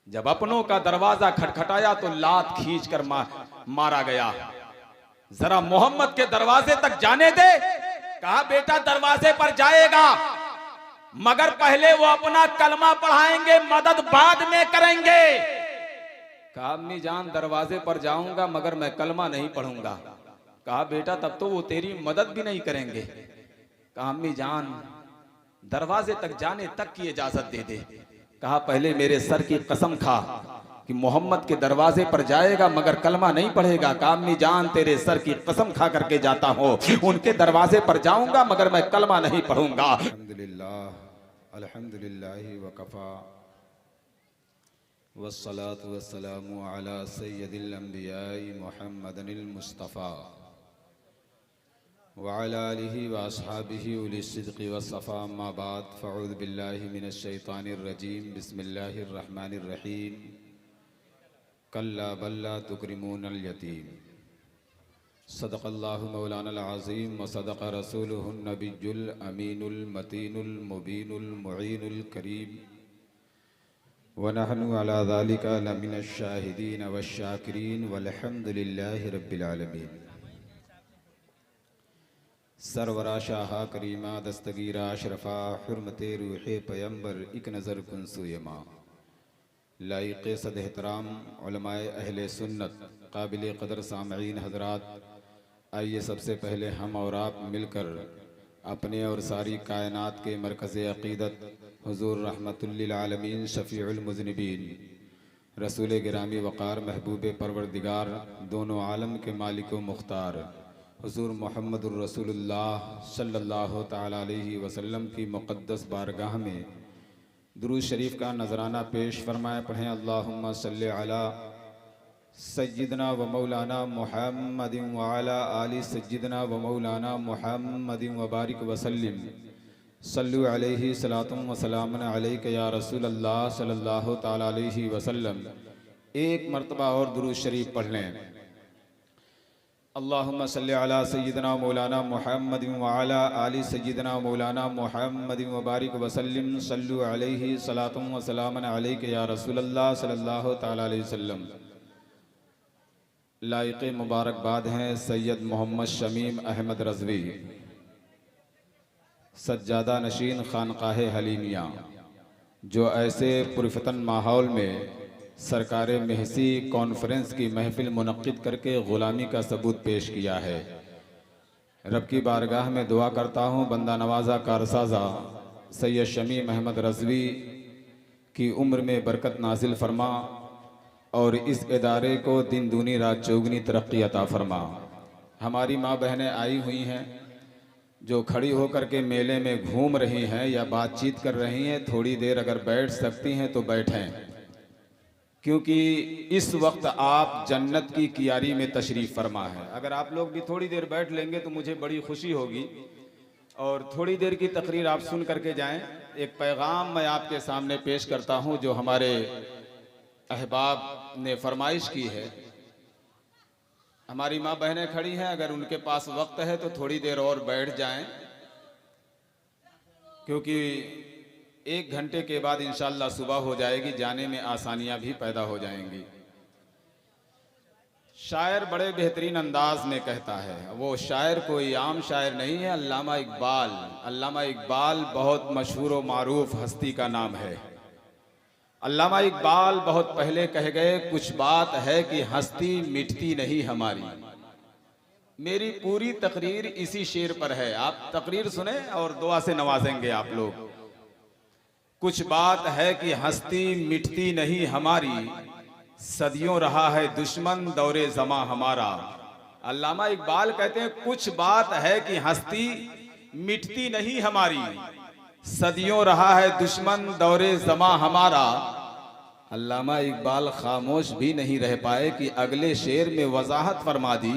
जब अपनों का दरवाजा खटखटाया तो लात खींच कर मारा गया। जरा मोहम्मद के दरवाजे तक जाने दे। कहा बेटा दरवाजे पर जाएगा मगर पहले वो अपना कलमा पढ़ाएंगे, मदद बाद में करेंगे। कहा अम्मी जान दरवाजे पर जाऊंगा मगर मैं कलमा नहीं पढ़ूंगा। कहा बेटा तब तो वो तेरी मदद भी नहीं करेंगे। कहा अम्मी जान दरवाजे तक जाने तक की इजाजत दे दे। कहा पहले मेरे सर की कसम खा कि मोहम्मद के दरवाजे पर जाएगा मगर कलमा नहीं पढ़ेगा। कहा अम्मी जान तेरे सर की कसम खा करके जाता हूं, उनके दरवाजे पर जाऊंगा मगर मैं कलमा नहीं पढ़ूंगा। अल्हम्दुलिल्लाह अल्हम्दुलिल्लाहि वकफा वस्सलातु वस्सलामु अला सय्यदिल अंबियाई मुहम्मदिल मुस्तफ़ा व अला आलिहि व अस्हाबिहि उलिस सिद्क़ि वस्सफ़ा। अम्मा बाद फ़अऊज़ु बिल्लाहि मिनश शैतानिर रजीम। बिस्मिल्लाहिर रहमानिर रहीम। कल्ला बल्ला तुकरिमूनल यतीम। सदक़ल्लाहु मौलानल अज़ीम व सदक़ रसूलुहुन नबियुल अमीनुल मतीनुल मुबीनुल मुईनुल करीम व नहनु अला ज़ालिका लमिनश शाहिदीन वश्शाकिरीन वल्हम्दुलिल्लाहि रब्बिल आलमीन। सरवरा शाहा करीमा दस्तगीरा अशरफा हुर्मते रूहे पैगंबर एक नज़र कुनसुयमा लाइक़ सद एहतराम उलमाए अहले सुन्नत काबिल क़दर सामईन हज़रात, आइए सबसे पहले हम और आप मिलकर अपने और सारी कायनात के मरकज़ अक़ीदत हुज़ूर रहमतुल लिल आलमीन शफ़ीउल मुज़निबीन रसूल गिरामी वक़ार महबूब परवरदिगार दोनों आलम के मालिक व मुख्तार हुज़ूर मुहम्मदुर रसूलुल्लाह सल्लल्लाहु तआला अलैहि वसल्लम की मुक़द्दस बारगाह में दुरूद शरीफ का नजराना पेश फरमाए। पढ़ें अल्लाहुम्मा सल्लि अला सय्यिदना व मौलाना मुहम्मदिन व अला आलि सय्यिदना व मौलाना मुहम्मदिन व बारिक व सल्लिम सल्लु अलैहि सलातुम व सलामुन अलैका या रसूलल्लाह सल्लल्लाहु तआला अलैहि वसल्लम। एक मरतबा और दुरूद शरीफ पढ़ लें। अल्लाहुम्मा सल्लि अला सय्यिदना मौलाना मुहम्मदिन व अला आलि सय्यिदना मौलाना मुहम्मदिन व बारिक व सल्लिम सल्लु अलैहि सलातुम व सलामुन अलैका या रसूलल्लाह सल्लल्लाहु तआला अलैहि वसल्लम। लाइक़ मुबारकबाद हैं सैयद मोहम्मद शमीम अहमद रज़वी सज्जादा नशीन खानकाह हलीमिया, जो ऐसे पुरफतन माहौल में सरकार महसी कॉन्फ्रेंस की महफिल मुनक्किद करके ग़ुलामी का सबूत पेश किया है। रब की बारगाह में दुआ करता हूँ बंदा नवाज़ा कारसाज़ा सैयद शमीम अहमद रज़वी की उम्र में बरकत नाजिल फरमा और इस इदारे को दिन दूनी रात चौगनी तरक्की अता फरमा। हमारी माँ बहनें आई हुई हैं जो खड़ी होकर के मेले में घूम रही हैं या बातचीत कर रही हैं, थोड़ी देर अगर बैठ सकती हैं तो बैठें, क्योंकि इस वक्त आप जन्नत की कियारी में तशरीफ़ फरमा है। अगर आप लोग भी थोड़ी देर बैठ लेंगे तो मुझे बड़ी खुशी होगी और थोड़ी देर की तकरीर आप सुन करके जाएं। एक पैगाम मैं आपके सामने पेश करता हूं जो हमारे अहबाब ने फरमाइश की है। हमारी माँ बहनें खड़ी हैं, अगर उनके पास वक्त है तो थोड़ी देर और बैठ जाएं, क्योंकि 1 घंटे के बाद इंशाअल्लाह सुबह हो जाएगी, जाने में आसानियां भी पैदा हो जाएंगी। शायर बड़े बेहतरीन अंदाज में कहता है, वो शायर कोई आम शायर नहीं है, अल्लामा इकबाल। अल्लामा इकबाल बहुत मशहूर व मारूफ हस्ती का नाम है। अल्लामा इकबाल बहुत पहले कह गए, कुछ बात है कि हस्ती मिटती नहीं हमारी। मेरी पूरी तकरीर इसी शेर पर है, आप तकरीर सुने और दुआ से नवाजेंगे आप लोग। कुछ बात है कि हस्ती मिटती नहीं हमारी, सदियों रहा है दुश्मन दौरे ज़मा हमारा। अल्लामा इकबाल कहते हैं कुछ बात है कि हस्ती मिटती नहीं हमारी, सदियों रहा है दुश्मन दौरे ज़मा हमारा। अल्लामा इकबाल खामोश भी नहीं रह पाए कि अगले शेर में वजाहत फरमा दी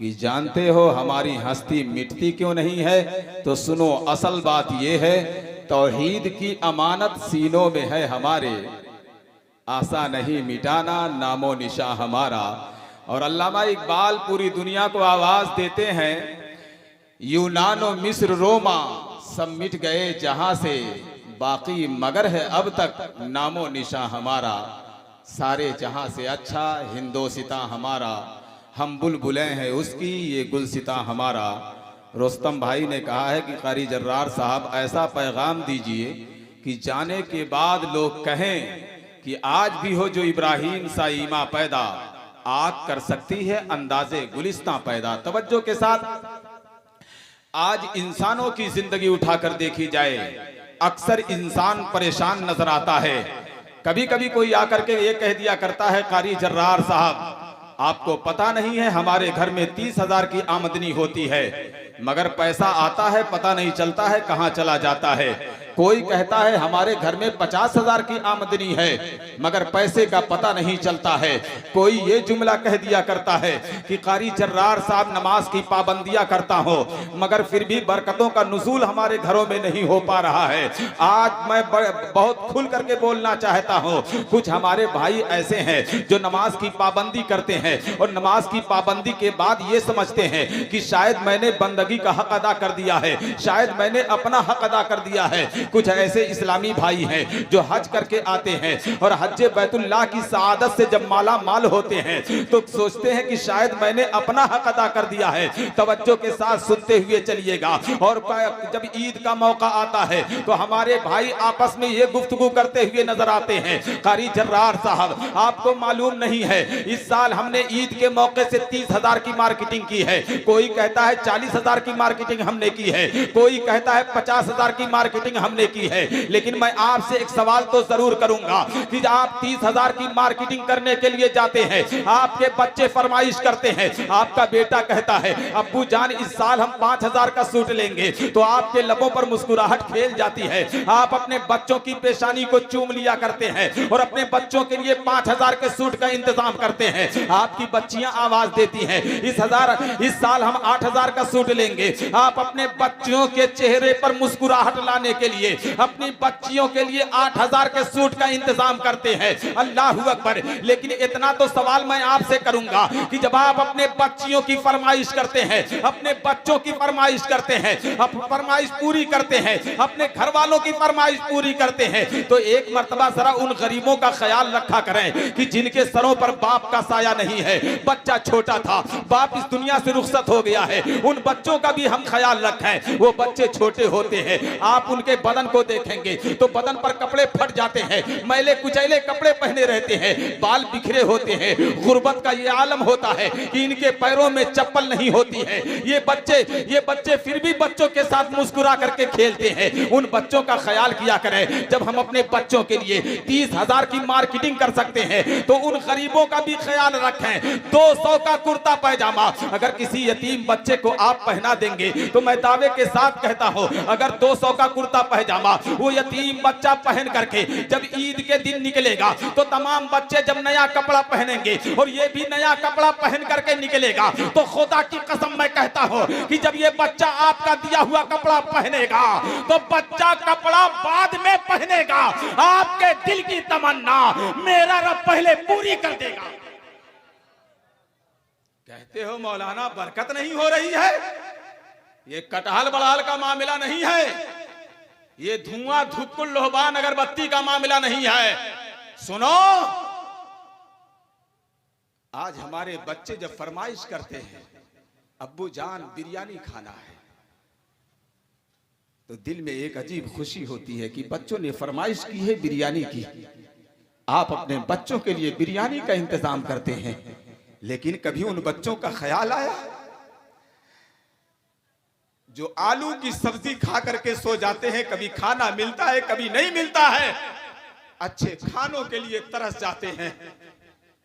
कि जानते हो हमारी हस्ती मिटती क्यों नहीं है, तो सुनो असल बात यह है, तौहीद की अमानत सीनों में है हमारे, आसा नहीं मिटाना नामो निशा हमारा। और अल्लामा इकबाल पूरी दुनिया को आवाज देते हैं, यूनान व मिस्र रोमा सब मिट गए जहां से, बाकी मगर है अब तक नामो निशा हमारा। सारे जहां से अच्छा हिंदोसिता हमारा, हम बुलबुलें हैं उसकी ये गुलसिता हमारा। रुस्तम भाई ने कहा है कि कारी जर्रार साहब ऐसा पैगाम दीजिए कि जाने के बाद लोग कहें कि आज भी हो जो इब्राहिम सा ईमा पैदा, आग कर सकती है अंदाजे गुलिस्तां पैदा। तवज्जो के साथ आज इंसानों की जिंदगी उठाकर देखी जाए, अक्सर इंसान परेशान नजर आता है। कभी कभी कोई आकर के ये कह दिया करता है, कारी जर्रार साहब आपको पता नहीं है हमारे घर में 30,000 की आमदनी होती है, मगर पैसा आता है पता नहीं चलता है कहां चला जाता है। कोई कहता है हमारे घर में 50,000 की आमदनी है, मगर पैसे का पता नहीं चलता है। कोई ये जुमला कह दिया करता है कि कारी जर्रार साहब नमाज की पाबंदियां करता हो, मगर फिर भी बरकतों का नुज़ूल हमारे घरों में नहीं हो पा रहा है। आज मैं बहुत खुल करके बोलना चाहता हूँ, कुछ हमारे भाई ऐसे हैं जो नमाज की पाबंदी करते हैं और नमाज की पाबंदी के बाद ये समझते हैं कि शायद मैंने बंदगी का हक अदा कर दिया है, शायद मैंने अपना हक अदा कर दिया है। कुछ ऐसे इस्लामी भाई हैं जो हज करके आते हैं और हज बैतुल्लाह की सआदत से जब माला माल होते हैं तो सोचते हैं कि शायद मैंने अपना हक अदा कर दिया है। तवज्जो के साथ सुनते हुए चलिएगा। और जब ईद का मौका आता है तो हमारे भाई आपस में ये गुफ्तगू करते हुए नजर आते हैं, कारी जर्रार साहब आपको मालूम नहीं है इस साल हमने ईद के मौके से 30,000 की मार्केटिंग की है, कोई कहता है 40,000 की मार्केटिंग हमने की है, कोई कहता है 50,000 की मार्केटिंग हमने की है। लेकिन मैं आपसे एक सवाल तो जरूर करूंगा कि आप 30,000 की मार्केटिंग करने के लिए जाते हैं, आपके बच्चे फरमाइश करते हैं, आपका बेटा कहता है अब्बू जान इस साल हम 5,000 का सूट लेंगे, तो आपके लबों पर मुस्कुराहट खेल जाती है। आप अपने बच्चों की पेशानी को चूम लिया करते हैं और अपने बच्चों के लिए 5,000 के सूट का इंतजाम करते हैं। आपकी बच्चियां आवाज देती हैं इस साल हम 8,000 का सूट लेंगे। आप अपने बच्चों के चेहरे पर मुस्कुराहट लाने के लिए अपनी बच्चियों के लिए 8,000 के सूट का इंतजाम करते हैं। अल्लाहू अकबर। लेकिन इतना तो सवाल मैं आपसे करूंगा कि जब आप अपने बच्चियों की फरमाइश करते हैं, अपने बच्चों की फरमाइश करते हैं, फरमाइश पूरी करते हैं, अपने घर वालों की फरमाइश पूरी करते हैं, तो एक मर्तबा जरा उन गरीबों का ख्याल रखा करें कि जिनके सरों पर बाप का साया नहीं है। बच्चा छोटा था, बाप इस दुनिया से रुखसत हो गया है, उन बच्चों का भी हम ख्याल रखें। वो बच्चे छोटे होते हैं, आप उनके बदन को देखेंगे तो बदन पर कपड़े फट जाते हैं, मैले कुचैले कपड़े पहने रहते हैं, बाल बिखरे होते हैं। गुर्बत का ये आलम होता है कि इनके पैरों में चप्पल नहीं होती है। ये बच्चे फिर भी बच्चों के साथ मुस्कुरा करके खेलते हैं। उन बच्चों का ख्याल किया करें। जब हम अपने बच्चों के लिए 30,000 की मार्केटिंग कर सकते हैं तो उन गरीबों का भी ख्याल रखें। 200 का कुर्ता पैजामा अगर किसी यतीम बच्चे को आप पहना देंगे तो मैं दावे के साथ कहता हूं, अगर 200 का कुर्ता पैजामा वो यतीम बच्चा पहन करके जब ईद के दिन निकलेगा तो तमाम बच्चे जब नया कपड़ा पहनेंगे और ये भी नया कपड़ा पहन करके निकलेगा, तो खुदा की कसम मैं कहता हूं कि जब ये बच्चा आपका दिया हुआ कपड़ा पहनेगा तो बच्चा कपड़ा बाद में पहनेगा, आपके दिल की तमन्ना मेरा रब पहले पूरी कर देगा। कहते हो मौलाना बरकत नहीं हो रही है, ये कटहल बड़ाल का मामला नहीं है, ये धुआं धुक्कुल लोहबान अगरबत्ती का मामला नहीं है। सुनो, आज हमारे बच्चे जब फरमाइश करते हैं अब्बू जान बिरयानी खाना है, तो दिल में एक अजीब खुशी होती है कि बच्चों ने फरमाइश की है बिरयानी की। आप अपने बच्चों के लिए बिरयानी का इंतजाम करते हैं, लेकिन कभी उन बच्चों का ख्याल आया जो आलू की सब्जी खा करके सो जाते हैं, कभी खाना मिलता है कभी नहीं मिलता है, अच्छे खानों के लिए तरस जाते हैं।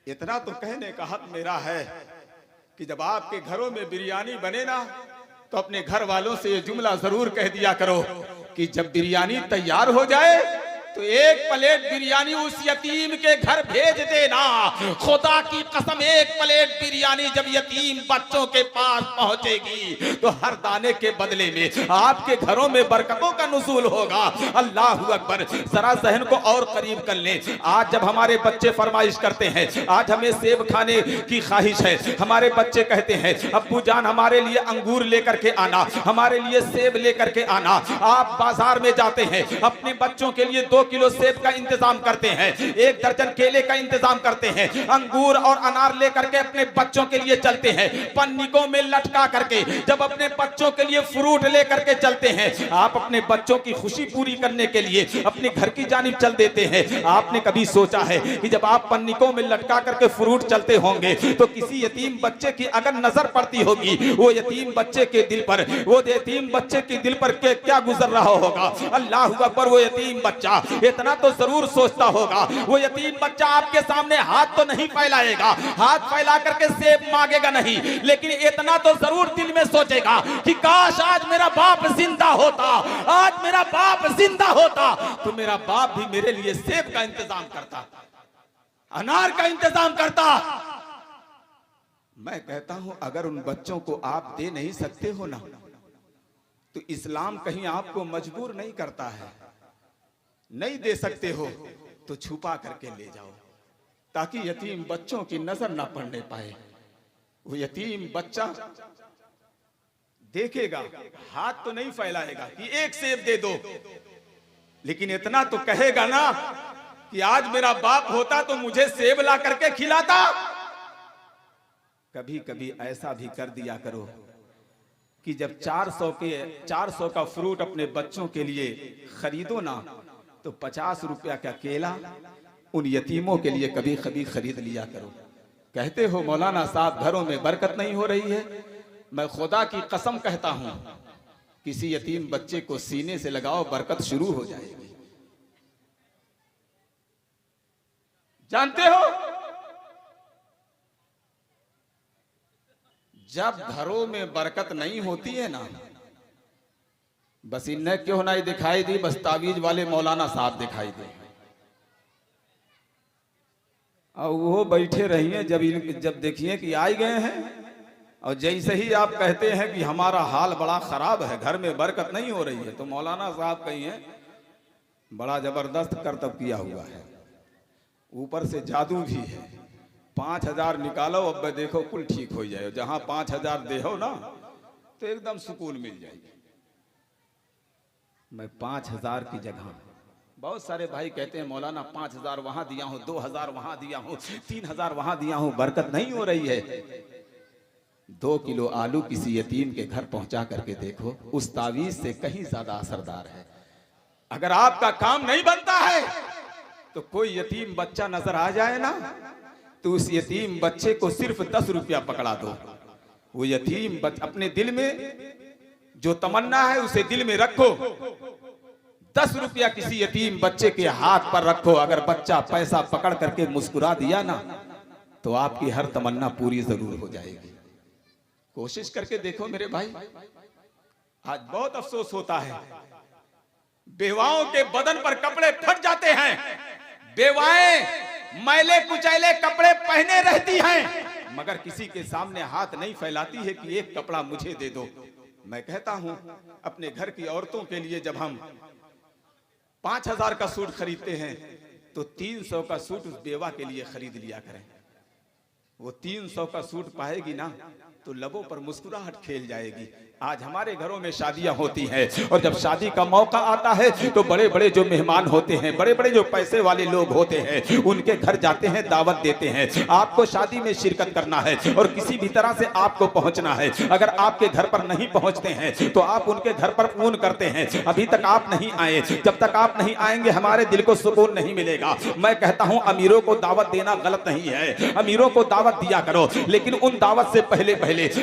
इतना तो कहने का हक मेरा है कि जब आपके घरों में बिरयानी बने ना तो अपने घर वालों से ये जुमला जरूर कह दिया करो कि जब बिरयानी तैयार हो जाए तो एक प्लेट बिरयानी उस यतीम के घर भेज देना। खुदा की कसम, एक प्लेट बिरयानी जब यतीम बच्चों के पास पहुंचेगी तो हर दाने के बदले में आपके घरों में बरकतों का नुज़ूल होगा। अल्लाह अकबर। जरा जहन को और करीब कर लें। आज जब हमारे बच्चे फरमाइश करते हैं, आज हमें सेब खाने की ख्वाहिश है, हमारे बच्चे कहते हैं अब्बू जान हमारे लिए अंगूर लेकर के आना, हमारे लिए सेब लेकर के आना। आप बाजार में जाते हैं, अपने बच्चों के लिए 2 2 किलो सेब का इंतजाम करते हैं, 1 दर्जन केले का इंतजाम करते हैं, अंगूर और अनार लेकर के अपने बच्चों के लिए चलते हैं, पन्निकों में लटका करके जब अपने बच्चों के लिए फ्रूट लेकर के चलते हैं। आप अपने बच्चों की खुशी पूरी करने के लिए अपने घर की जानिब चल देते हैं। आपने कभी सोचा है कि जब आप पन्निकों में लटका करके फ्रूट चलते होंगे तो किसी यतीम बच्चे की अगर नजर पड़ती होगी, वो यतीम बच्चे के दिल पर, वो यतीम बच्चे के दिल पर क्या गुजर रहा होगा? अल्लाह अकबर, वो यतीम बच्चा इतना तो जरूर सोचता होगा, वो यतीम बच्चा आपके सामने हाथ तो नहीं फैलाएगा, हाथ फैला करके सेब मांगेगा नहीं, लेकिन इतना तो जरूर दिल में सोचेगा कि काश आज मेरा बाप जिंदा होता, आज मेरा बाप जिंदा होता तो मेरा बाप भी मेरे लिए सेब का इंतजाम करता, अनार का इंतजाम करता। मैं कहता हूं अगर उन बच्चों को आप दे नहीं सकते हो ना, तो इस्लाम कहीं आपको मजबूर नहीं करता है। नहीं दे सकते हो तो छुपा करके ले जाओ, ताकि यतीम बच्चों की नजर ना पड़ने पाए। वो यतीम बच्चा देखेगा, हाथ तो नहीं फैलाएगा कि 1 सेब दे दो, लेकिन इतना तो कहेगा ना कि आज मेरा बाप होता तो मुझे सेब ला करके खिलाता। कभी कभी ऐसा भी कर दिया करो कि जब 400 का फ्रूट अपने बच्चों के लिए खरीदो ना, तो 50 रुपया का केला उन यतीमों के लिए कभी कभी खरीद लिया करो। कहते हो मौलाना साहब घरों में बरकत नहीं हो रही है, मैं खुदा की कसम कहता हूं किसी यतीम बच्चे को सीने से लगाओ, बरकत शुरू हो जाएगी। जानते हो जब घरों में बरकत नहीं होती है ना, बस इन्हें क्यों नहीं दिखाई दी, बस तावीज वाले मौलाना साहब दिखाई दे और वो बैठे रहिए। जब देखिए कि आई गए हैं और जैसे ही आप कहते हैं कि हमारा हाल बड़ा खराब है, घर में बरकत नहीं हो रही है, तो मौलाना साहब कहिए बड़ा जबरदस्त करतब किया हुआ है, ऊपर से जादू भी है। 5000 निकालो, अब देखो कुल ठीक हो जाए। जहां 5000 दे हो ना तो एकदम सुकून मिल जाएगी। मैं 5000 की जगह, बहुत सारे भाई कहते हैं मौलाना 5000 वहां दिया हूं, 2000 वहां दिया हूं, 3000 वहां दिया हूं, बरकत नहीं हो रही है। 2 किलो आलू किसी यतीम के घर पहुंचा करके देखो, उस तावीज से कहीं ज्यादा असरदार है। अगर आपका काम नहीं बनता है तो कोई यतीम बच्चा नजर आ जाए ना, तो उस यतीम बच्चे को सिर्फ 10 रुपया पकड़ा दो। वो यतीम अपने दिल में जो तमन्ना है उसे दिल में रखो। 10 रुपया किसी यतीम बच्चे के हाथ पर रखो, अगर बच्चा पैसा पकड़ करके मुस्कुरा दिया ना, तो आपकी हर तमन्ना पूरी जरूर हो जाएगी। कोशिश करके देखो मेरे भाई। आज बहुत अफसोस होता है, बेवाओं के बदन पर कपड़े फट जाते हैं, बेवाएं मैले कुचैले कपड़े पहने रहती हैं, मगर किसी के सामने हाथ नहीं फैलाती है कि एक कपड़ा मुझे दे दो। मैं कहता हूं अपने घर की औरतों के लिए जब हम 5000 का सूट खरीदते हैं तो 300 का सूट उस बेवा के लिए खरीद लिया करें। वो 300 का सूट पाएगी ना तो लबों पर मुस्कुराहट खेल जाएगी। आज हमारे घरों में शादियां होती हैं और जब शादी का मौका आता है तो बड़े बड़े जो मेहमान होते हैं, बड़े बड़े जो पैसे वाले लोग होते हैं, उनके घर जाते हैं, दावत देते हैं। आपको शादी में शिरकत करना है और किसी भी तरह से आपको पहुंचना है। अगर आपके घर पर नहीं पहुंचते हैं तो आप उनके घर पर फोन करते हैं, अभी तक आप नहीं आए, जब तक आप नहीं आएंगे हमारे दिल को सुकून नहीं मिलेगा। मैं कहता हूं अमीरों को दावत देना गलत नहीं है, अमीरों को दावत दिया करो, लेकिन उन दावत से पहले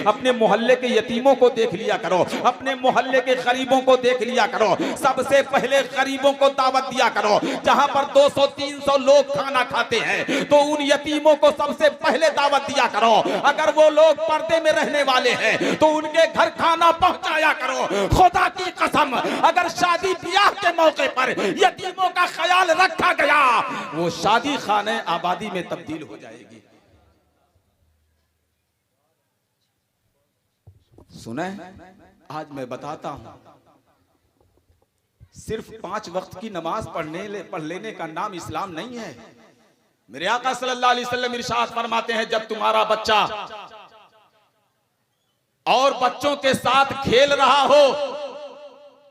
अपने मोहल्ले के यतीमों को देख लिया करो, अपने मोहल्ले के गरीबों को देख लिया करो। सबसे पहले गरीबों को दावत दिया करो। जहां पर 200-300 लोग खाना खाते हैं तो उन यतीमों को सबसे पहले दावत दिया करो। अगर वो लोग पर्दे में रहने वाले हैं तो उनके घर खाना पहुंचाया करो। खुदा की कसम, अगर शादी ब्याह के मौके पर यतीमों का ख्याल रखा गया, वो शादी खाने आबादी में तब्दील हो जाएगी। सुने, आज मैं बताता हूं, सिर्फ 5 वक्त की नमाज पढ़ लेने का नाम इस्लाम नहीं है। मेरे आका सल्लल्लाहु अलैहि वसल्लम इरशाद फरमाते हैं, जब तुम्हारा बच्चा और बच्चों के साथ खेल रहा हो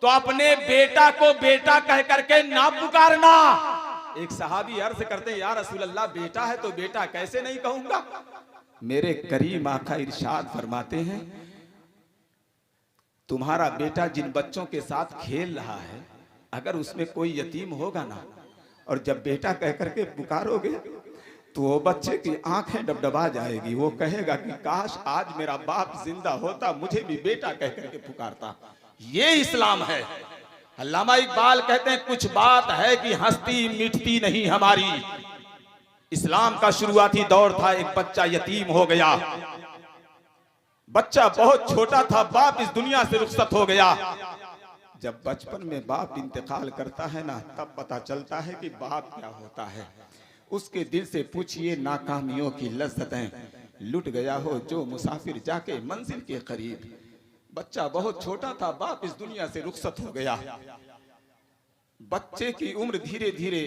तो अपने बेटा को बेटा कह करके ना पुकारना। एक सहाबी अर्ज करते हैं, या रसूल अल्लाह, बेटा है तो बेटा कैसे नहीं कहूंगा। मेरे करीम आका इरशाद फरमाते हैं, तुम्हारा बेटा जिन बच्चों के साथ खेल रहा है, अगर उसमें कोई यतीम होगा ना, और जब बेटा कह करके पुकारोगे तो वो बच्चे की आंखें डबडबा जाएगी। वो कहेगा कि काश आज मेरा बाप जिंदा होता, मुझे भी बेटा कह करके पुकारता। ये इस्लाम है। अल्लामा इकबाल कहते हैं, कुछ बात है कि हस्ती मिटती नहीं हमारी। इस्लाम का शुरुआती दौर था, एक बच्चा यतीम हो गया, बच्चा बहुत छोटा था, बाप इस दुनिया से रुखसत हो गया। जब बचपन में बाप इंतकाल करता है ना, तब पता चलता है कि बाप क्या होता है। उसके दिल से पूछिए, नाकामियों की लज्जतें लुट गया हो जो मुसाफिर जाके मंजिल के करीब। बच्चा बहुत छोटा था, बाप इस दुनिया से रुखसत हो गया। बच्चे की उम्र धीरे धीरे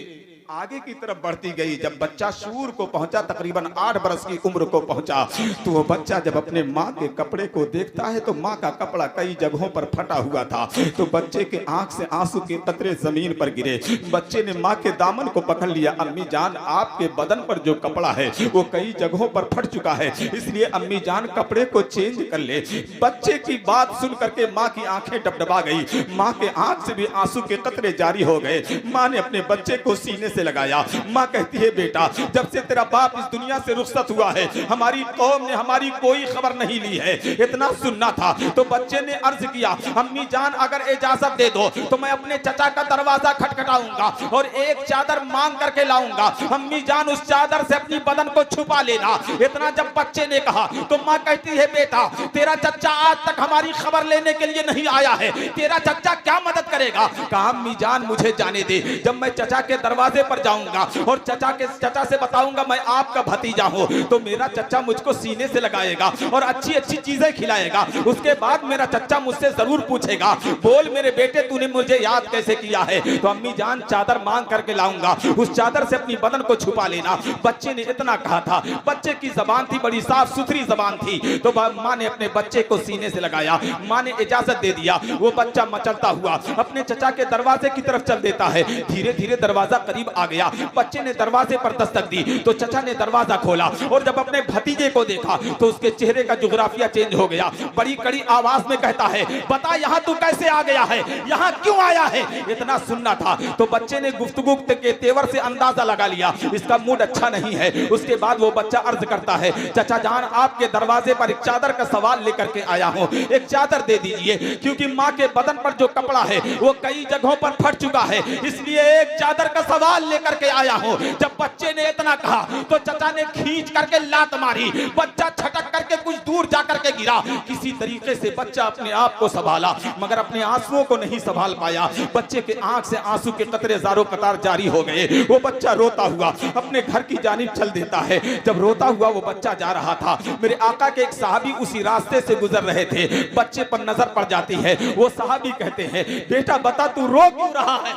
आगे की तरफ बढ़ती गई। जब बच्चा शूर को पहुंचा, तकरीबन 8 बरस की उम्र को पहुंचा, तो वो बच्चा जब अपने माँ के कपड़े को देखता है तो माँ का कपड़ा कई जगहों पर फटा हुआ था। तो बच्चे के आंख से आंसू के कतरे जमीन पर गिरे। बच्चे ने माँ के दामन को पकड़ लिया, अम्मी जान, आपके बदन पर जो कपड़ा है वो कई जगहों पर फट चुका है, इसलिए अम्मी जान कपड़े को चेंज कर ले। बच्चे की बात सुन करके माँ की आंखें डबडबा गई, माँ के आंख से भी आंसू के कतरे जारी हो गए। माँ ने अपने बच्चे को सीने से लगाया। माँ कहती है, बेटा, जब से तेरा बाप इस दुनिया से रुखसत हुआ है, हमारी कौम ने हमारी कोई खबर नहीं ली है, इतना सुनना था। तो बच्चे ने अर्ज किया, अम्मी जान, अगर इजाजत दे दो तो मैं अपने चचा का दरवाजा खटखटाऊंगा और एक चादर मांग करके लाऊंगा। अम्मी जान, उस चादर से अपनी बदन को छुपा लेना। इतना जब बच्चे ने कहा तो माँ कहती है, बेटा, तेरा चचा आज तक हमारी खबर लेने के लिए नहीं आया है, तेरा चचा क्या मदद करेगा। कहा, अम्मी जान, मुझे जाने दे, जब मैं चचा के दरवाजे पर जाऊंगा और चचा से बताऊंगा मैं आपका भतीजा हूं, तो मेरा चचा मुझको सीने से लगाएगा और अच्छी अच्छी चीजें खिलाएगा। उसके बाद मेरा चचा मुझसे जरूर पूछेगा, बोल मेरे बेटे, तूने मुझे याद कैसे किया है। तो अम्मी जान, चादर मांग करके लाऊंगा, उस चादर से अपनी बदन को छुपा लेना। बच्चे ने इतना कहा था। बच्चे की जबान थी, बड़ी साफ सुथरी जबान थी। तो माँ ने अपने बच्चे को सीने से लगाया, माँ ने इजाजत दे दिया। वो बच्चा मचलता हुआ अपने चचा के दरवाजे की तरफ चल देता है। धीरे धीरे दरवाजा करीब आ गया। बच्चे ने दरवाजे पर दस्तक दी तो चचा ने दरवाजा खोला और जब अपने भतीजे को देखा तो उसके चेहरे का जुग्राफिया चेंज हो गया। बड़ी कड़ी आवाज में कहता है, बता यहाँ तू कैसे आ गया है, यहाँ क्यों आया है। इतना सुनना था। तो बच्चे ने गुफ्तगू के तेवर से अंदाजा लगा लिया इसका मूड अच्छा नहीं है। उसके बाद वो बच्चा अर्ज करता है, चचा जान, आपके दरवाजे पर एक चादर का सवाल लेकर के आया हूँ, एक चादर दे दीजिए, क्योंकि माँ के बदन पर जो कपड़ा है वो कई जगहों पर फट चुका है, इसलिए एक चादर का सवाल लेकर के आया हूं। जब बच्चे ने इतना कहा तो चचा ने खींच करके लात मारी। बच्चा छटक करके कुछ दूर जाकर के गिरा। किसी तरीके से बच्चा अपने आप को संभाला, मगर अपने आंसुओं को नहीं संभाल पाया। बच्चे के आंख से आंसू के कतरे जारो कतार जारी हो गए। वो बच्चा रोता हुआ अपने घर की जानिब चल देता है। जब रोता हुआ वो बच्चा जा रहा था, मेरे आका के एक सहाबी उसी रास्ते से गुजर रहे थे। बच्चे पर नजर पड़ जाती है। वो सहाबी कहते हैं, बेटा बता तू रो क्यों रहा है।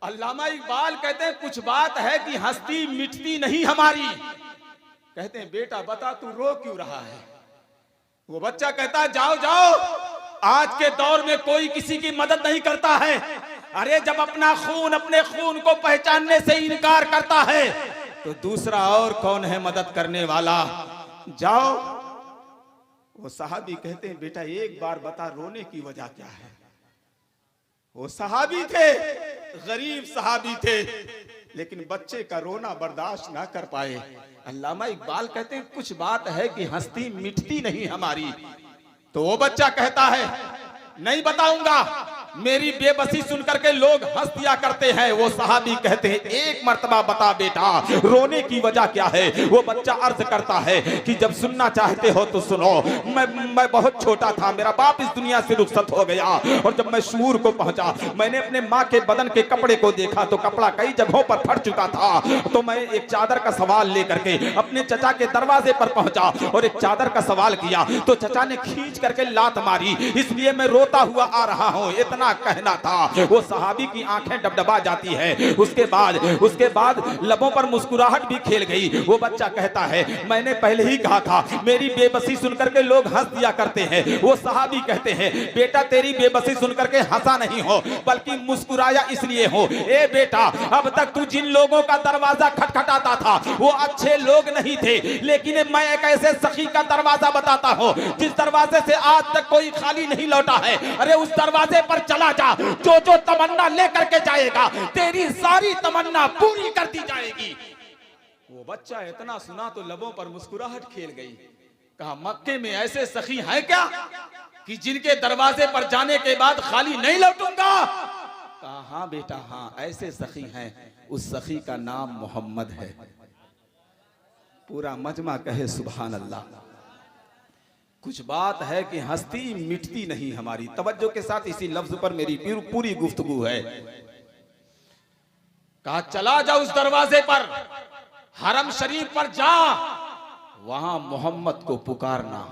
अल्लामा इकबाल कहते हैं, कुछ बात है कि हस्ती मिटती नहीं हमारी। कहते हैं, बेटा बता तू रो क्यों रहा है। वो बच्चा कहता है, जाओ जाओ, आज के दौर में कोई किसी की मदद नहीं करता है। अरे जब अपना खून अपने खून को पहचानने से इनकार करता है तो दूसरा और कौन है मदद करने वाला। जाओ। वो सहाबी कहते हैं, बेटा एक बार बता रोने की वजह क्या है। वो सहाबी थे, गरीब सहाबी थे, लेकिन बच्चे का रोना बर्दाश्त ना कर पाए। अल्लामा इकबाल कहते हैं, कुछ बात है कि हस्ती मिटती नहीं हमारी। तो वो बच्चा कहता है, नहीं बताऊंगा। मेरी बेबसी सुनकर के लोग हंस दिया करते हैं। वो सहाबी कहते हैं, एक मर्तबा बता बेटा, रोने की वजह क्या है। वो बच्चा अर्ज करता है कि जब सुनना चाहते हो तो सुनो। मैं बहुत छोटा था, मेरा बाप इस दुनिया से रुखसत हो गया, और जब मैं शूर को पहुंचा, मैंने अपने माँ के बदन के कपड़े को देखा तो कपड़ा कई जगहों पर फट चुका था। तो मैं एक चादर का सवाल लेकर के अपने चचा के दरवाजे पर पहुंचा और एक चादर का सवाल किया तो चचा ने खींच करके लात मारी, इसलिए मैं रोता हुआ आ रहा हूँ। इतना इतना कहना था। वो सहाबी की आंखें डबडबा जाती है। उसके बाद लबों पर मुस्कुराहट भी खेल गई। वो बच्चा कहता है मैंने पहले ही कहा था, मेरी बेबसी सुनकर के लोग हंस दिया करते हैं। वो सहाबी कहते हैं बेटा तेरी बेबसी सुनकर के हंसा नहीं हो बल्कि मुस्कुराया इसलिए हो। ए बेटा अब तक तू जिन लोगों का दरवाजा खटखटाता था वो अच्छे लोग नहीं थे, लेकिन मैं एक ऐसे सखी का दरवाजा बताता हूं जिस दरवाजे से आज तक कोई खाली नहीं लौटा है। अरे उस दरवाजे पर चला जा, जो जो तमन्ना लेकर के जाएगा तेरी सारी तमन्ना पूरी कर दी जाएगी। वो बच्चा इतना सुना तो लबों पर मुस्कुराहट खेल गई। कहा मक्के में ऐसे सखी हैं क्या कि जिनके दरवाजे पर जाने के बाद खाली नहीं लौटूंगा? कहा हाँ बेटा हाँ, ऐसे सखी हैं। उस सखी का नाम मोहम्मद है। पूरा मजमा कहे सुभान अल्लाह। कुछ बात है कि हस्ती मिटती नहीं हमारी। तवज्जो के साथ इसी लफ्ज पर मेरी पूरी गुफ्तगू है। कहा चला जा उस दरवाजे पर, हरम शरीफ पर जा, वहां मोहम्मद को पुकारना।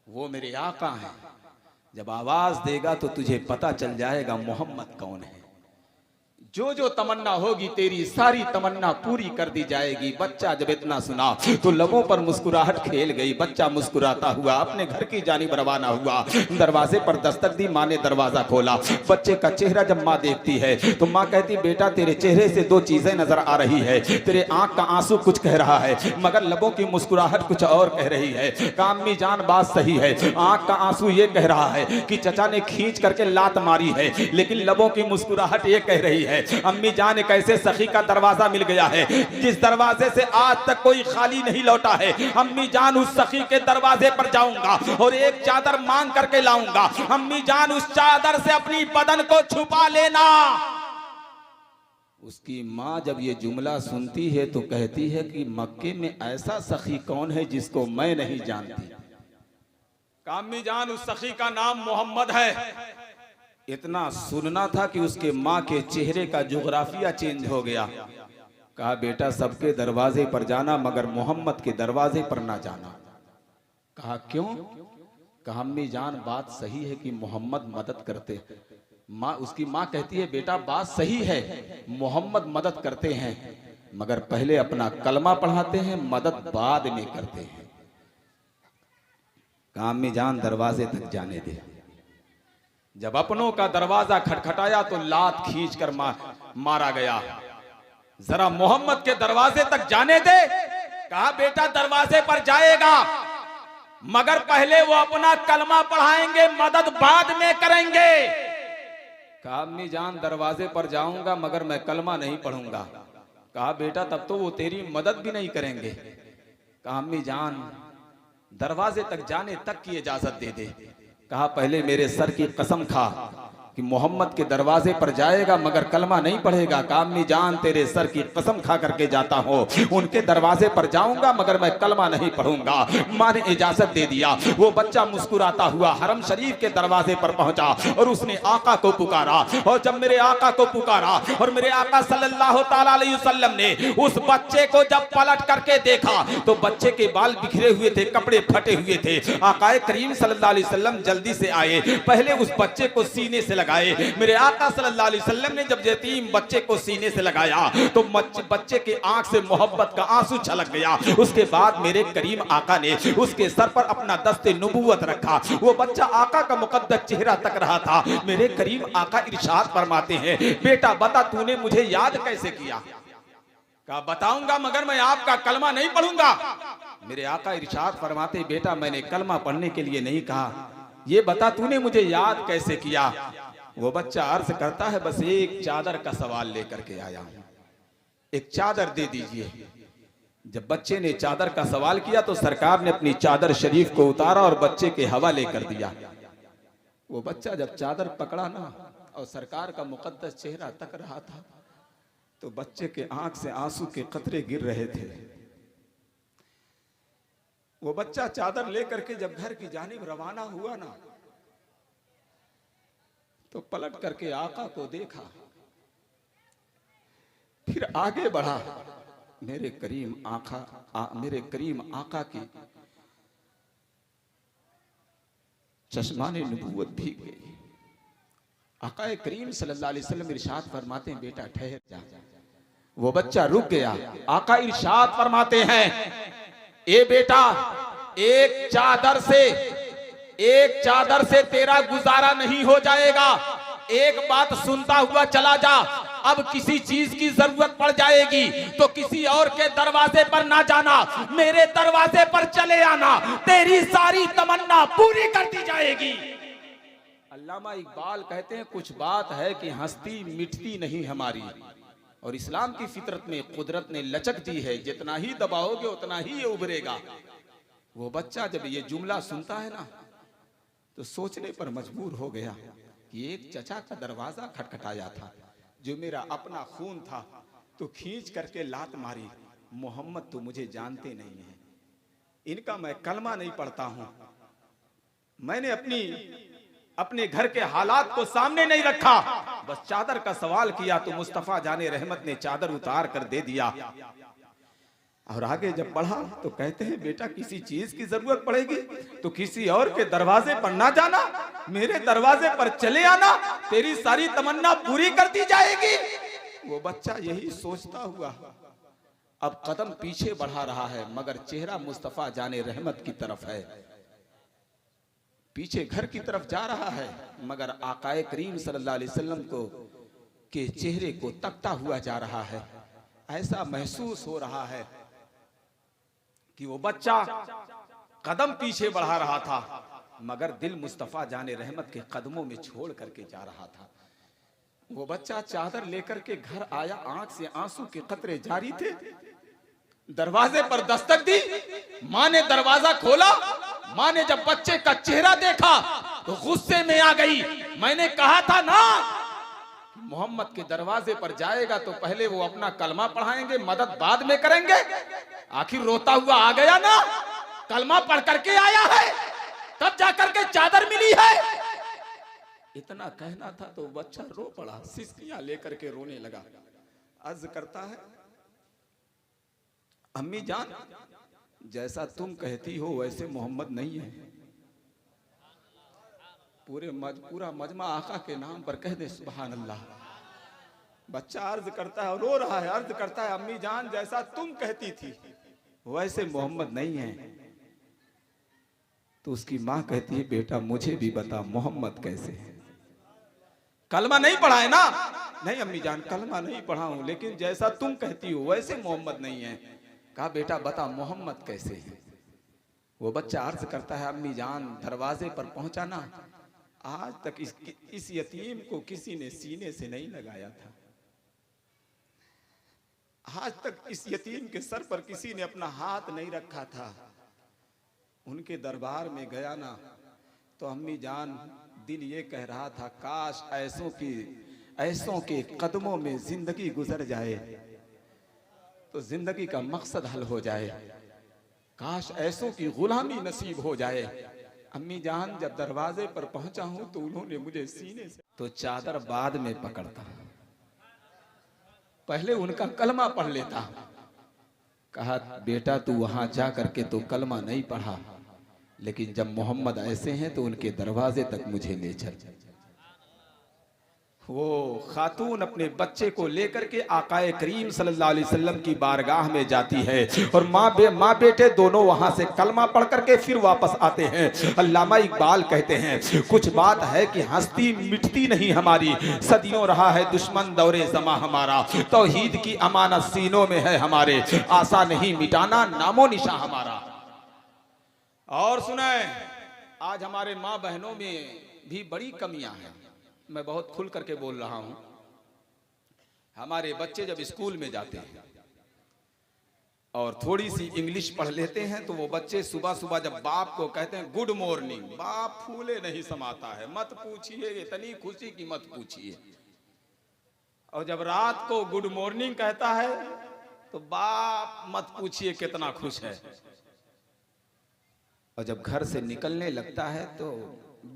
वो मेरे आका हैं। जब आवाज देगा तो तुझे पता चल जाएगा मोहम्मद कौन है। जो जो तमन्ना होगी तेरी सारी तमन्ना पूरी कर दी जाएगी। बच्चा जब इतना सुना तो लबों पर मुस्कुराहट खेल गई। बच्चा मुस्कुराता हुआ अपने घर की जानिब रवाना हुआ। दरवाजे पर दस्तक दी, माँ ने दरवाजा खोला। बच्चे का चेहरा जब माँ देखती है तो माँ कहती बेटा तेरे चेहरे से दो चीजें नजर आ रही है। तेरे आंख का आंसू कुछ कह रहा है मगर लबों की मुस्कुराहट कुछ और कह रही है। कामी जान बात सही है, आंख का आंसू ये कह रहा है कि चचा ने खींच करके लात मारी है, लेकिन लबों की मुस्कुराहट ये कह रही है अम्मी जान एक ऐसे सखी का दरवाजा मिल गया है जिस दरवाजे से आज तक कोई खाली नहीं लौटा है। अम्मी जान उस सखी के दरवाजे पर जाऊंगा और एक चादर मांग करके लाऊंगा। अम्मी जान उस चादर से अपनी बदन को छुपा लेना। उसकी माँ जब ये जुमला सुनती है तो कहती है कि मक्के में ऐसा सखी कौन है जिसको मैं नहीं जानती। अम्मी जान उस सखी का नाम मोहम्मद है। इतना सुनना था कि उसके माँ के चेहरे का जोग्राफिया चेंज हो गया। कहा बेटा सबके दरवाजे पर जाना मगर मोहम्मद के दरवाजे पर ना जाना। कहा क्यों? कहा अम्मी जान बात सही है कि मोहम्मद मदद करते। उसकी माँ कहती है बेटा बात सही है, मोहम्मद मदद करते हैं मगर पहले अपना कलमा पढ़ाते हैं, मदद बाद में करते हैं। कहा अम्मी जान दरवाजे तक जाने दे। जब अपनों का दरवाजा खटखटाया तो लात खींचकर मारा गया। जरा मोहम्मद के दरवाजे तक जाने दे। कहा बेटा दरवाजे पर जाएगा मगर पहले वो अपना कलमा पढ़ाएंगे, मदद बाद में करेंगे। कहा अम्मी जान दरवाजे पर जाऊंगा मगर मैं कलमा नहीं पढ़ूंगा। कहा बेटा तब तो वो तेरी मदद भी नहीं करेंगे। कहा अम्मी जान दरवाजे तक जाने तक की इजाजत दे दे। कहा पहले मेरे सर की कसम खा कि मोहम्मद के दरवाजे पर जाएगा मगर कलमा नहीं पढ़ेगा। कहा अम्मी जान तेरे सर की कसम खा करके जाता हूँ, उनके दरवाजे पर जाऊंगा मगर मैं कलमा नहीं पढ़ूंगा। माँ ने इजाजत दे दिया। वो बच्चा मुस्कुराता हुआ हरम शरीफ के दरवाजे पर पहुंचा और उसने आका को पुकारा। और जब मेरे आका को पुकारा और मेरे आका सल्लल्लाहु ताला अलैहि वसल्लम ने उस बच्चे को जब पलट करके देखा तो बच्चे के बाल बिखरे हुए थे, कपड़े फटे हुए थे। आकाए करीम सल्लल्लाहु अलैहि वसल्लम जल्दी से आए, पहले उस बच्चे को सीने से लगाए। मेरे आका सल्लल्लाहु अलैहि वसल्लम ने जब यतीम बच्चे को सीने से लगाया तो बच्चे के आंख से मोहब्बत का आंसू छलक गया। उसके बाद मेरे करीम आका ने उसके सर पर अपना दस्ते नबूवत रखा। वो बच्चा आका का मुकद्दस चेहरा तक रहा था। मेरे करीम आका इरशाद फरमाते हैं बेटा बता तूने मुझे याद कैसे किया? कहा बताऊंगा मगर मैं आपका कलमा नहीं पढ़ूंगा। मेरे आका इरशाद फरमाते बेटा मैंने कलमा पढ़ने के लिए नहीं कहा, ये बता तूने मुझे याद कैसे किया? वो बच्चा अर्ज करता है बस एक चादर का सवाल लेकर के आया हूं, एक चादर दे दीजिए। जब बच्चे ने चादर का सवाल किया तो सरकार ने अपनी चादर शरीफ को उतारा और बच्चे के हवाले कर दिया। वो बच्चा जब चादर पकड़ा ना और सरकार का मुकद्दस चेहरा तक रहा था तो बच्चे के आंख से आंसू के कतरे गिर रहे थे। वो बच्चा चादर लेकर के जब घर की जानिब रवाना हुआ ना तो पलट करके आका को देखा, फिर आगे बढ़ा। मेरे करीम आका की चश्माने नबूवत भीग गई। आका करीम सल्लल्लाहु अलैहि वसल्लम इरशाद फरमाते हैं, बेटा ठहर जा। वो बच्चा रुक गया। आका इरशाद फरमाते हैं, ए बेटा, एक चादर से तेरा गुजारा नहीं हो जाएगा। एक बात सुनता हुआ चला जा, अब किसी चीज की जरूरत पड़ जाएगी तो किसी और के दरवाजे पर ना जाना, मेरे दरवाजे पर चले आना, तेरी सारी तमन्ना पूरी कर दी जाएगी। अल्लामा इकबाल कहते हैं, कुछ बात है कि हंसती मिटती नहीं हमारी, और इस्लाम की फितरत में कुदरत ने लचक दी है, जितना ही दबाओगे उतना ही ये उभरेगा। वो बच्चा जब ये जुमला सुनता है ना, तो सोचने पर मजबूर हो गया कि एक चचा का दरवाजा खटखटाया था, जो मेरा अपना खून था, तो खींच करके लात मारी। मोहम्मद तो मुझे जानते नहीं है, इनका मैं कलमा नहीं पढ़ता हूं। मैंने अपने घर के हालात को सामने नहीं रखा, बस चादर का सवाल किया तो मुस्तफा जाने रहमत ने चादर उतार कर दे दिया। और आगे जब बढ़ा तो कहते हैं, बेटा किसी चीज की जरूरत पड़ेगी तो किसी और के दरवाजे पर ना जाना, मेरे दरवाजे पर चले आना, तेरी सारी तमन्ना पूरी कर दी जाएगी। वो बच्चा यही सोचता हुआ अब कदम पीछे बढ़ा रहा है, मगर चेहरा मुस्तफा जाने रहमत की तरफ है। पीछे घर की तरफ जा रहा है, मगर आकाए करीम सल्लल्लाहु अलैहि वसल्लम के चेहरे को तकता हुआ जा रहा है। ऐसा महसूस हो रहा है कि वो बच्चा कदम पीछे बढ़ा रहा था, मगर दिल मुस्तफा जाने रहमत के कदमों में छोड़ करके जा रहा था। वो बच्चा चादर लेकर के घर आया, आंख से आंसू के कतरे जारी थे। दरवाजे पर दस्तक दी, माँ ने दरवाजा खोला। माँ ने जब बच्चे का चेहरा देखा तो गुस्से में आ गई। मैंने कहा था ना, मोहम्मद के दरवाजे पर जाएगा तो पहले वो अपना कलमा पढ़ाएंगे, मदद बाद में करेंगे। आखिर रोता हुआ आ गया ना, कलमा पढ़ करके आया है, तब जाकर के चादर मिली है। इतना कहना था तो बच्चा रो पड़ा, सिसकियां लेकर के रोने लगा। अर्ज करता है, अम्मी जान, जैसा तुम कहती हो वैसे मोहम्मद नहीं है। पूरा मजमा आका के नाम पर कह दे सुभान अल्लाह। बच्चा अर्ज करता है और रो रहा है, अर्ज करता है, अम्मी जान जैसा तुम कहती थी वैसे मोहम्मद नहीं है। तो उसकी माँ कहती है, बेटा मुझे भी बता मोहम्मद कैसे है। कलमा नहीं पढ़ा है ना? नहीं अम्मी जान, कलमा नहीं पढ़ा हूं, लेकिन जैसा तुम कहती हो वैसे मोहम्मद नहीं है। कहा बेटा बता मोहम्मद कैसे है। वो बच्चा अर्ज करता है, अम्मी जान दरवाजे पर पहुंचा ना, आज तक इस यतीम को किसी ने सीने से नहीं लगाया था। आज तक इस यतीम के सर पर किसी ने अपना हाथ नहीं रखा था। उनके दरबार में गया ना तो अम्मी जान दिल ये कह रहा था, काश ऐसों के कदमों में जिंदगी गुजर जाए तो जिंदगी का मकसद हल हो जाए। काश ऐसों की गुलामी नसीब हो जाए। अम्मी जान जब दरवाजे पर पहुंचा हूं तो उन्होंने मुझे सीने से तो चादर बाद में पकड़ता, पहले उनका कलमा पढ़ लेता। कहा बेटा तू वहां जा करके तो कलमा नहीं पढ़ा, लेकिन जब मोहम्मद ऐसे हैं तो उनके दरवाजे तक मुझे ले चल। वो खातून अपने बच्चे को लेकर के आकाए करीम सल्लल्लाहु अलैहि वसल्लम की बारगाह में जाती है और माँ बेटे दोनों वहां से कलमा पढ़ करके फिर वापस आते हैं। अल्लामा इकबाल कहते हैं, कुछ बात है कि हंसती मिटती नहीं हमारी, सदियों रहा है दुश्मन दौरे जमा हमारा, तौहीद की अमानत सीनों में है हमारे, आशा नहीं मिटाना नामो निशा हमारा। और सुने, आज हमारे माँ बहनों में भी बड़ी कमियां हैं। मैं बहुत खुल करके बोल रहा हूं। हमारे बच्चे जब स्कूल में जाते हैं और थोड़ी सी इंग्लिश पढ़ लेते हैं तो वो बच्चे सुबह सुबह जब बाप को कहते हैं गुड मॉर्निंग, बाप फूले नहीं समाता है, मत पूछिए, इतनी खुशी की मत पूछिए। और जब रात को गुड मॉर्निंग कहता है तो बाप मत पूछिए कितना खुश है। और जब घर से निकलने लगता है तो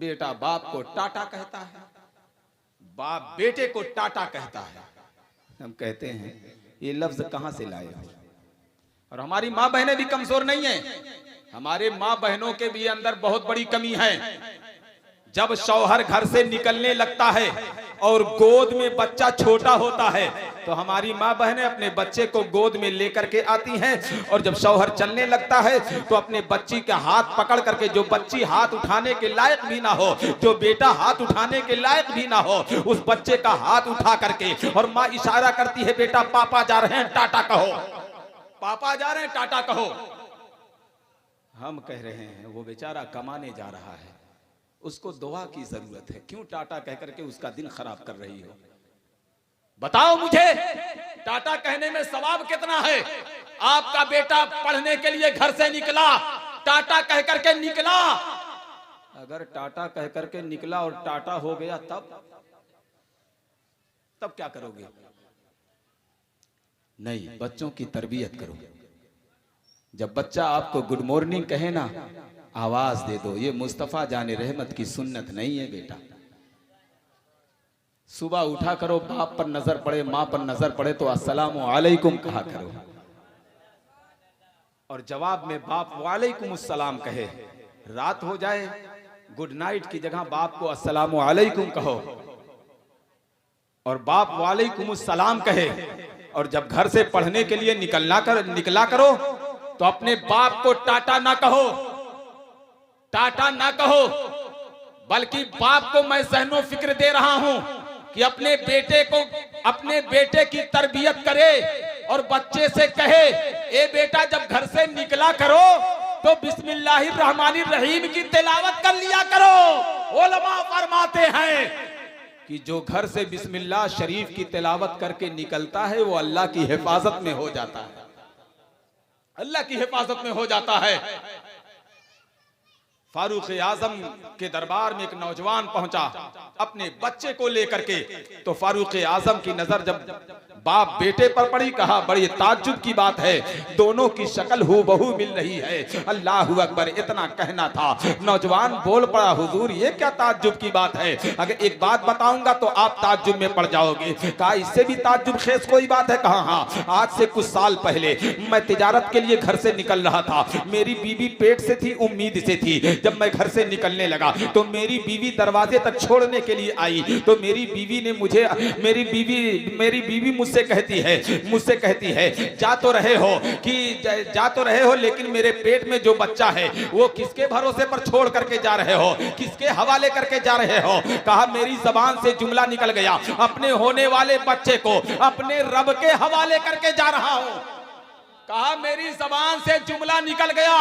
बेटा बाप को टाटा कहता है, बाप बेटे को टाटा कहता है। हम कहते हैं ये लफ्ज कहां से लाए हो। और हमारी माँ बहनें भी कमजोर नहीं है, हमारे माँ बहनों के भी अंदर बहुत बड़ी कमी है। जब शौहर घर से निकलने लगता है और गोद में बच्चा छोटा होता है तो हमारी माँ बहनें अपने बच्चे को गोद में लेकर के आती हैं, और जब शौहर चलने लगता है तो अपने बच्ची का हाथ पकड़ करके, जो बच्ची हाथ उठाने के लायक भी ना हो, जो बेटा हाथ उठाने के लायक भी ना हो, उस बच्चे का हाथ उठा करके, और माँ इशारा करती है, बेटा पापा जा रहे हैं टाटा कहो, पापा जा रहे हैं टाटा कहो। हम कह रहे हैं वो बेचारा कमाने जा रहा है, उसको दुआ की जरूरत है, क्यों टाटा कह करके उसका दिन खराब कर रही हो? बताओ मुझे, टाटा कहने में सवाब कितना है? आपका बेटा पढ़ने के लिए घर से निकला, टाटा कह करके निकला, अगर टाटा कह करके निकला और टाटा हो गया तब क्या करोगे? नहीं, बच्चों की तरबियत करो। जब बच्चा आपको गुड मॉर्निंग कहे ना, आवाज दे दो। ये मुस्तफा जाने रहमत की सुन्नत नहीं है बेटा। सुबह उठा करो, बाप पर नजर पड़े, माँ पर नजर पड़े तो अस्सलामु अलैकुम कहा करो, और जवाब में बाप वालेकुम अस्सलाम कहे। रात हो जाए, गुड नाइट की जगह बाप को अस्सलामु अलैकुम कहो और बाप वालेकुम अस्सलाम कहे। और जब घर से पढ़ने के लिए निकला करो तो अपने बाप को टाटा ना कहो, टाटा ना कहो, बल्कि बाप को मैं सहनो फिक्र दे रहा हूं कि अपने बेटे की तरबियत करे और बच्चे से कहे, ए बेटा जब घर से निकला करो तो बिस्मिल्लाहिर्रहमानिर्रहीम की तिलावत कर लिया करो। उलमा फरमाते हैं कि जो घर से बिस्मिल्लाह शरीफ की तिलावत करके निकलता है वो अल्लाह की हिफाजत में हो जाता है, अल्लाह की हिफाजत में हो जाता है। फारूक आजम के दरबार में एक नौजवान पहुंचा अपने बच्चे को लेकर के, तो फारूक आजम की नजर जब बाप बेटे पर पड़ी, कहा बड़ी ताज्जुब की बात है, दोनों की शक्ल हूबहू मिल रही है। अल्लाहू अकबर, इतना कहना था, नौजवान बोल पड़ा, हुजूर ये क्या ताज्जुब की बात है? अगर एक बात बताऊंगा तो आप ताज्जुब में पड़ जाओगे। कहा इससे भी ताज्जुब खेस कोई बात है? कहा हाँ, आज से कुछ साल पहले मैं तिजारत के लिए घर से निकल रहा था, मेरी बीवी पेट से थी, उम्मीद से थी। जब मैं घर से निकलने लगा तो मेरी बीवी दरवाजे तक छोड़ने के लिए आई, तो मेरी बीवी मुझसे कहती है जा तो रहे हो लेकिन मेरे पेट में जो बच्चा है वो किसके भरोसे पर छोड़ करके जा रहे हो, किसके हवाले करके जा रहे हो? कहा मेरी जबान से जुमला निकल गया, अपने होने वाले बच्चे को अपने रब के हवाले करके जा रहा हूं। कहा मेरी जबान से जुमला निकल गया,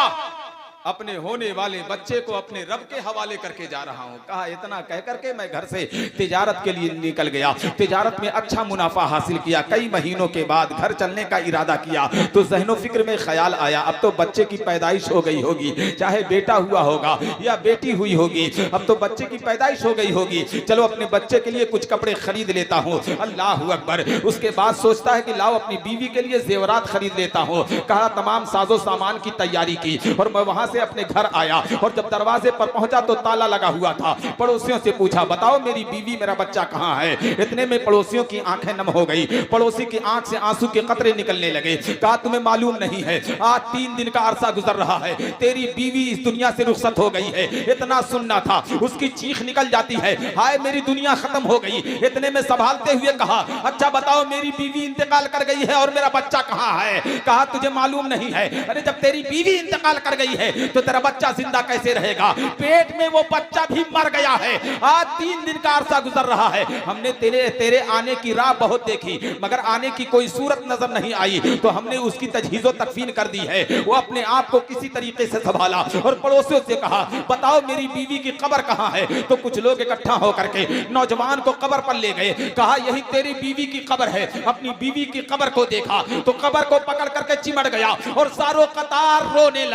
अपने होने वाले बच्चे को अपने रब के हवाले करके जा रहा हूं। कहा इतना कह करके मैं घर से तिजारत के लिए निकल गया, तिजारत में अच्छा मुनाफा हासिल किया। कई महीनों के बाद घर चलने का इरादा किया तो ज़हनो फिक्र में ख्याल आया, अब तो बच्चे की पैदाइश हो गई होगी, चाहे बेटा हुआ होगा या बेटी हुई होगी, अब तो बच्चे की पैदाइश हो गई होगी, चलो अपने बच्चे के लिए कुछ कपड़े खरीद लेता हूँ। अल्लाह अकबर। उसके बाद सोचता है कि लाओ अपनी बीवी के लिए जेवरात खरीद लेता हूँ। कहा तमाम साजो सामान की तैयारी की और मैं वहां से अपने घर आया, और जब दरवाजे पर पहुंचा तो ताला लगा हुआ था। पड़ोसियों से पूछा बताओ मेरी बीवी मेरा बच्चा कहाँ है? इतने में पड़ोसियों की आंखें नम हो गई, पड़ोसी की आंख से आंसू के कतरे निकलने लगे। कहा तुम्हें मालूम नहीं है, आज 3 दिन का अरसा गुजर रहा है, तेरी बीवी इस दुनिया से रुखसत हो गई है। इतना सुनना था, उसकी चीख निकल जाती है, हाय मेरी दुनिया खत्म हो गई। इतने में संभालते हुए कहा अच्छा बताओ मेरी बीवी इंतकाल कर गई है और मेरा बच्चा कहाँ है? कहा तुझे मालूम नहीं है? अरे जब तेरी बीवी इंतकाल कर गई है तो तेरा बच्चा जिंदा कैसे रहेगा? पेट में वो बच्चा भी मर गया है। आज 3 दिन का अरसा गुजर रहा है, हमने तेरे आने की राह बहुत देखी मगर आने की कोई सूरत नजर नहीं आई, तो हमने उसकी तजहीज़ो तकफीन कर दी है। वो अपने आप को किसी तरीके से संभाला और पड़ोसियों से कहा बताओ मेरी बीवी की कब्र कहाँ है? तो कुछ लोग इकट्ठा होकर के नौजवान को कब्र पर ले गए। कहा यही तेरी बीवी की कब्र है। अपनी बीवी की कब्र को देखा तो कब्र को पकड़ करके चिमट गया और सारों कतार रोने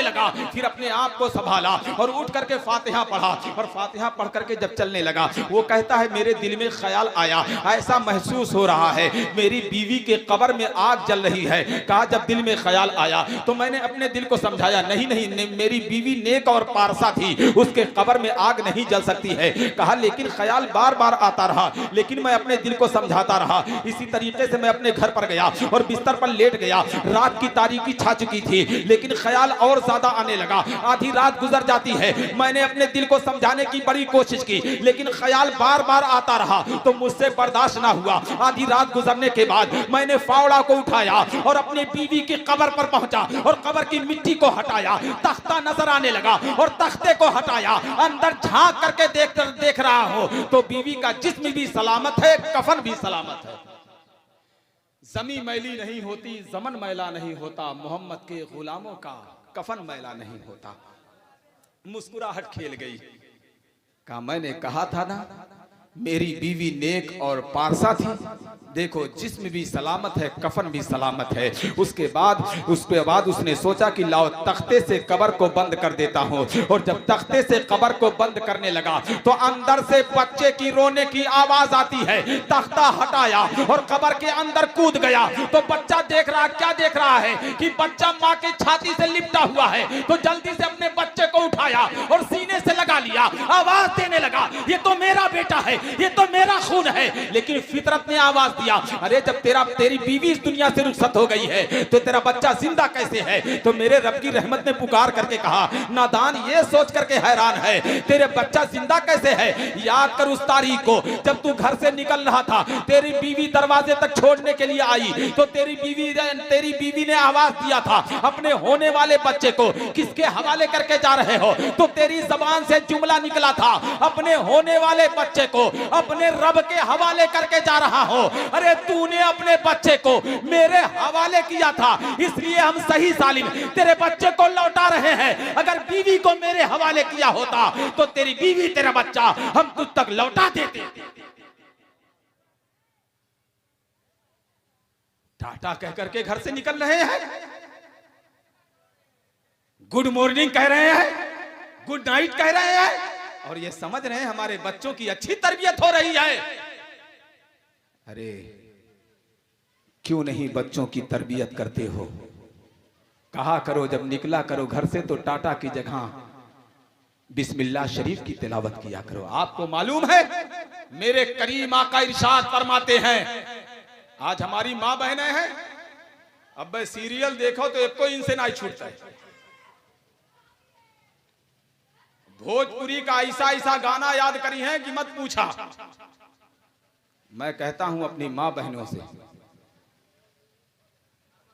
लगा। फिर अपने आप को संभाला और उठ करके फातिहा पढ़ा, और फातिहा पढ़ करके जब चलने लगा वो कहता है मेरे दिल में ख्याल आया, ऐसा महसूस हो रहा है मेरी बीवी के कब्र में आग जल रही है। कहा जब दिल में ख्याल आया तो मैंने अपने दिल को समझाया नहीं मेरी बीवी नेक और पारसा थी, उसके कब्र में आग नहीं जल सकती है। कहा लेकिन ख्याल बार बार आता रहा, लेकिन मैं अपने दिल को समझाता रहा। इसी तरीके से मैं अपने घर पर गया और बिस्तर पर लेट गया। रात की तारीकी छा चुकी थी, लेकिन लेकिन ख्याल और ज्यादा आने लगा। आधी रात गुजर जाती है, मैंने अपने दिल को समझाने की बड़ी कोशिश की, लेकिन ख्याल बार बार आता रहा, तो मुझसे बर्दाश्त ना हुआ। आधी रात गुजरने के बाद मैंने फावड़ा को उठाया और अपनी बीवी की कब्र पर पहुंचा और कब्र की मिट्टी को हटाया। तख्ता नजर आने लगा और तख्ते को हटाया, अंदर झांक करके देख रहा हूं तो बीवी का जिस्म भी सलामत है, कफन भी सलामत है। जमी मैली नहीं होती, जमन मैला नहीं होता, मोहम्मद के गुलामों का कफन मैला नहीं होता। मुस्कुराहट खेल गई। कहा मैंने कहा था ना मेरी बीवी नेक और पारसा थी, देखो जिस्म भी सलामत है, कफन भी सलामत है। उसके बाद उसने सोचा कि लाओ तख्ते से कब्र को बंद कर देता हूँ। और जब तख्ते से कब्र को बंद करने लगा तो अंदर से बच्चे की रोने की आवाज आती है। तख्ता हटाया और कब्र के अंदर कूद गया तो बच्चा देख रहा, क्या देख रहा है कि बच्चा माँ की छाती से लिपटा हुआ है। तो जल्दी से अपने बच्चे को उठाया और सीने से लगा लिया, आवाज देने लगा, ये तो मेरा बेटा है, ये तो मेरा खून है। लेकिन फितरत ने आवाज दिया, अरे जब तेरी बीवी इस दुनिया से रुखसत हो गई है तो तेरा बच्चा जिंदा कैसे है? तो मेरे रब की रहमत ने पुकार करके कहा, नादान ये सोच करके हैरान है तेरे बच्चा जिंदा कैसे है? याद कर उस तारीख को जब तू घर से निकल रहा था, तेरी बीवी दरवाजे तक छोड़ने के लिए आई तो तेरी बीवी ने आवाज दिया था अपने होने वाले बच्चे को किसके हवाले करके जा रहे हो? तो तेरी जबान से जुमला निकला था, अपने होने वाले बच्चे को अपने रब के हवाले करके जा रहा हो। अरे तूने अपने बच्चे को मेरे हवाले किया था, इसलिए हम सही सालिम तेरे बच्चे को लौटा रहे हैं। अगर बीवी को मेरे हवाले किया होता तो तेरी बीवी तेरा बच्चा हम तुझ तक लौटा देते। टाटा कह करके घर से निकल रहे हैं, गुड मॉर्निंग कह रहे हैं, गुड नाइट कह रहे हैं और ये समझ रहे हैं हमारे बच्चों की अच्छी तरबियत हो रही है। अरे क्यों नहीं बच्चों की तरबियत करते हो? कहा करो जब निकला करो घर से तो टाटा की जगह बिस्मिल्लाह शरीफ की तिलावत किया करो। आपको मालूम है मेरे करीम आका इरशाद फरमाते हैं, आज हमारी मां बहनें हैं, अब सीरियल देखो तो एक को इनसे ना छूटता है। भोजपुरी का ऐसा गाना याद करी है कि मत पूछा। मैं कहता हूं अपनी मां बहनों से,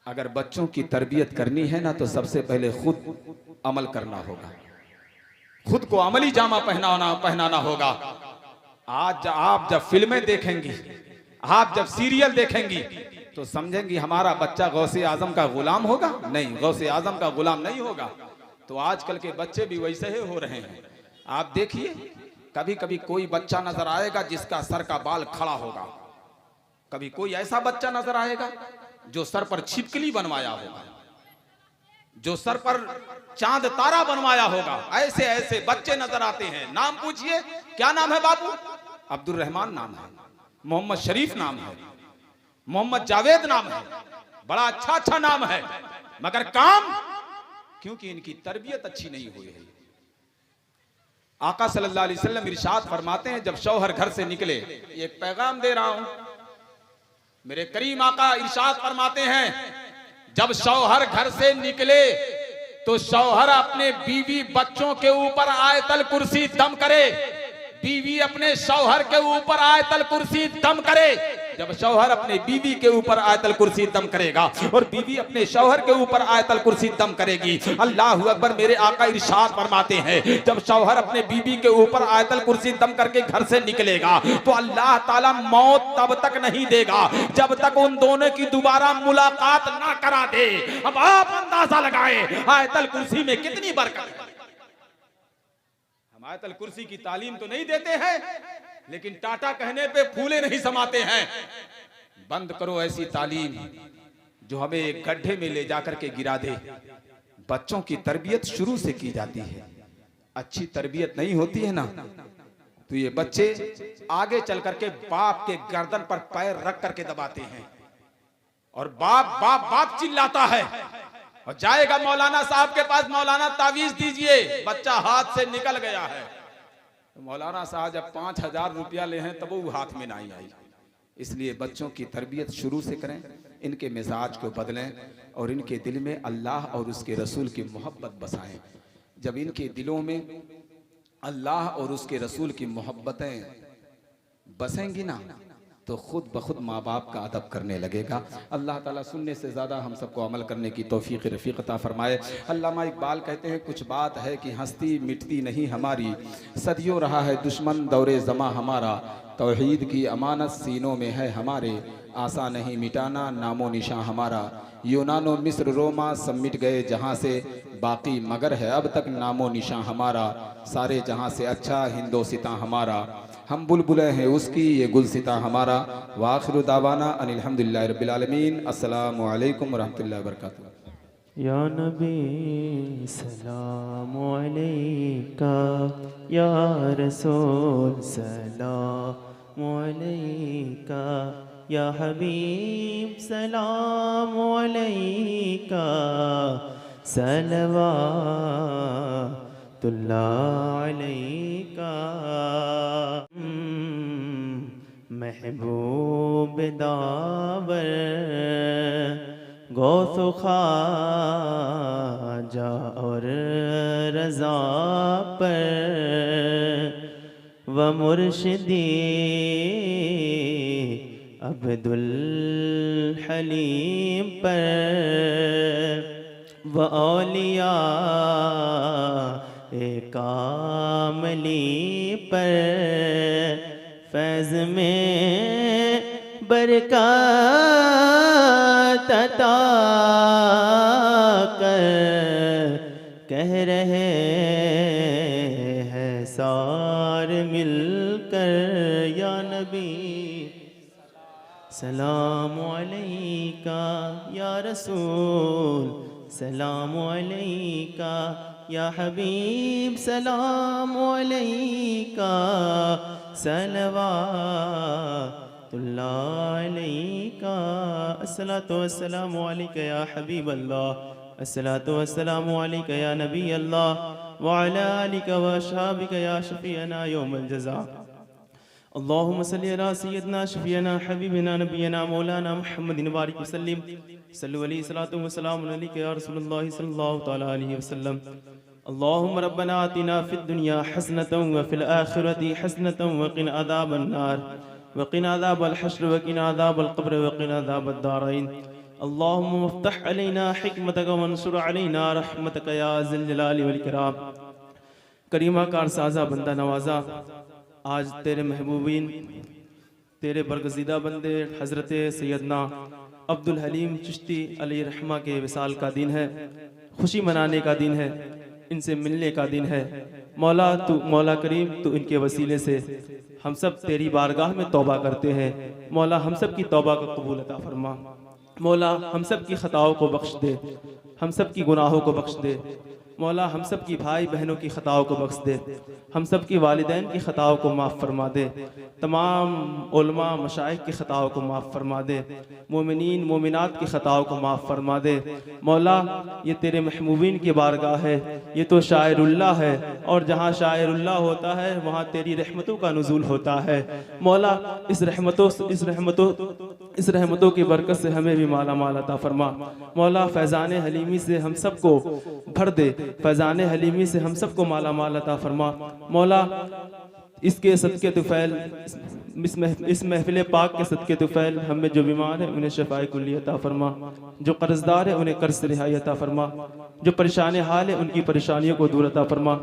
अगर बच्चों की तरबियत करनी है ना तो सबसे पहले खुद अमल करना होगा, खुद को अमली जामा पहनाना होगा। आज आप जब फिल्में देखेंगी, आप जब सीरियल देखेंगी तो समझेंगी हमारा बच्चा गौसे आजम का गुलाम होगा। नहीं, गौसे आजम का गुलाम नहीं होगा। तो आजकल के बच्चे भी वैसे ही हो रहे हैं। आप देखिए कभी कभी कोई बच्चा नजर आएगा जिसका सर का बाल खड़ा होगा, कभी कोई ऐसा बच्चा नजर आएगा जो सर पर छिपकली बनवाया होगा, जो सर पर चांद तारा बनवाया होगा। ऐसे ऐसे बच्चे नजर आते हैं। नाम पूछिए, क्या नाम है बाबू? अब्दुल रहमान नाम है, मोहम्मद शरीफ नाम है, मोहम्मद जावेद नाम है, बड़ा अच्छा नाम है, मगर काम क्योंकि इनकी तरबियत अच्छी नहीं हुई है। आका सल्लल्लाहु अलैहि वसल्लम इरशाद फरमाते हैं, जब शौहर घर से निकले, एक पैगाम दे रहा हूं, मेरे करीम आका इरशाद फरमाते हैं, जब शौहर घर से निकले तो शौहर अपने बीवी बच्चों के ऊपर आयतल कुर्सी दम करे, बीवी अपने शौहर के ऊपर आयतल कुर्सी दम करे। जब शौहर अपने बीवी के ऊपर आयतल कुर्सी दम करेगा और बीवी अपने शौहर के ऊपर आयतल कुर्सी दम करेगी, अल्लाहु अकबर, मेरे आका इरशाद फरमाते हैं, जब शौहर अपने बीवी के ऊपर आयतल कुर्सी दम करके घर से निकलेगा तो अल्लाह ताला मौत तब तक नहीं देगा जब तक उन दोनों की दोबारा मुलाकात ना करा दे। अब आप अंदाजा लगाए आयतल कुर्सी में कितनी बरकत है। हम आयतल कुर्सी की तालीम तो नहीं देते हैं, लेकिन टाटा कहने पे फूले नहीं समाते हैं। बंद करो ऐसी तालीम जो हमें एक गड्ढे में ले जाकर के गिरा दे। बच्चों की तरबियत शुरू से की जाती है, अच्छी तरबियत नहीं होती है ना तो ये बच्चे आगे चल करके बाप के गर्दन पर पैर रख करके दबाते हैं और बाप बाप बाप चिल्लाता है और जाएगा मौलाना साहब के पास, मौलाना तावीज दीजिए, बच्चा हाथ से निकल गया है। तो मौलाना साहब जब 5000 रुपया ले हैं तब वो हाथ में नहीं आई। इसलिए बच्चों की तरबियत शुरू से करें, इनके मिजाज को बदलें और इनके दिल में अल्लाह और उसके रसूल की मोहब्बत बसाएं। जब इनके दिलों में अल्लाह और उसके रसूल की मोहब्बतें बसेंगी ना तो खुद ब खुद माँ बाप का अदब करने लगेगा। अल्लाह ताला सुनने से ज़्यादा हम सबको अमल करने की तौफीक रफ़ीक अता फरमाए। अल्लामा इकबाल कहते हैं, कुछ बात है कि हस्ती मिटती नहीं हमारी, सदियों रहा है दुश्मन दौरे ज़मा हमारा, तौहीद की अमानत सीनों में है हमारे, आसा नहीं मिटाना नामो निशां हमारा, यूनानो मिस्र रोमा सब मिट गए जहाँ से, बाकी मगर है अब तक नामो निशां हमारा, सारे जहाँ से अच्छा हिंदोसिता हमारा, हम बुलबुलें हैं उसकी ये गुलसिता हमारा। वाखिरु दावाना अनिल हम्दुलिल्लाहि रब्बिल आलमीन। अस्सलामु अलैकुम वरहमतुल्लाहि वबरकातुहू। या नबी सलाम अलैका, या रसूल सलाम अलैका, या हबीब सलाम अलैका, सलवातुल्लाह अलैका। महबूब दावर गौस ख्वाजा और रज़ा पर, व मुर्शिदी अब्दुल हलीम पर, व औलिया कामली पर, फैज़ में बरकत अता कर, कह रहे हैं सार मिलकर, या नबी सलाम अलैका, या रसूल सलाम अलैका, या हबीब सलाम अलैका, सलवातुल्लाह अलैका। अस्सलातु वस्सलामु अलैका या हबीब अल्लाह, अस्सलातु वस्सलामु अलैका या नबी अल्लाह, व अला आलिका व अस्हाबिका या शफीअना यौमल जज़ा। अल्लाहुम्मा सल्लि अला सय्यिदिना शफीअना हबीबिना नबियना मौलाना मुहम्मदिन बारिक वसल्लिम, सल्लु अलैहि सलातु व सलामुन अलैका या रसूलुल्लाह सल्लल्लाहु तआला अलैहि वसल्लम। अल्लाहुम्मा रब्बना आतिना फिद दुनिया हसनतन व फिल आखिरति हसनतन व क़िना अज़ाबन नार, व क़िना अज़ाबल हश्र, व क़िना अज़ाबल क़ब्र, व क़िना अज़ाबद दारैन। अल्लाहुम्मा मफ्तह अलैना हिकमतक व मंसुर अलैना रहमतक या ज़िल जलाली वल इकराम। करीमा कारसाज़ा बंदा नवाज़ा, आज तेरे महबूबीन, तेरे बरगज़ीदा बंदे हज़रत सैयदना अब्दुल हलीम चिश्ती अलैहि रहमा के विसाल का दिन है, खुशी मनाने का दिन है, इनसे मिलने का दिन है। मौला तू, मौला करीम तू इनके वसीले से हम सब तेरी बारगाह में तौबा करते हैं। मौला हम सब की तौबा को कबूल अता फरमा। मौला हम सब की ख़ताओं को बख्श दे, हम सब की गुनाहों को बख्श दे। मौला हम सब की भाई बहनों की ख़ताओं को बख्श दे, हम सब की वालिदैन की ख़ताओं को माफ़ फरमा दे, तमाम उलमा मशाइख की ख़ताओं को माफ़ फरमा दे, मोमिनीन मोमिनात की ख़ताओं को माफ़ फरमा दे। मौला ये तेरे महबूबीन की बारगाह है, ये तो शायरुल्लाह है, और जहाँ शायरुल्लाह होता है वहाँ तेरी रहमतों का नुज़ूल होता है। मौला इस रहमतों की बरकत से हमें भी माला माल अता फरमा। मौला फैज़ान हलीमी से हम सबको भर दे, फैज़ान हलीमी से हम सबको माला माल अता फरमा। मौला इसके सदके तुफ़ैल, इस महफिल पाक के सदके तुफ़ैल हमें जो बीमार है उन्हें शफ़ाए कुल्ली अता फरमा, जो कर्ज़दार है उन्हें कर्ज़ से रिहाई अता फरमा, जो परेशान हाल है उनकी परेशानियों को दूर अता फरमा।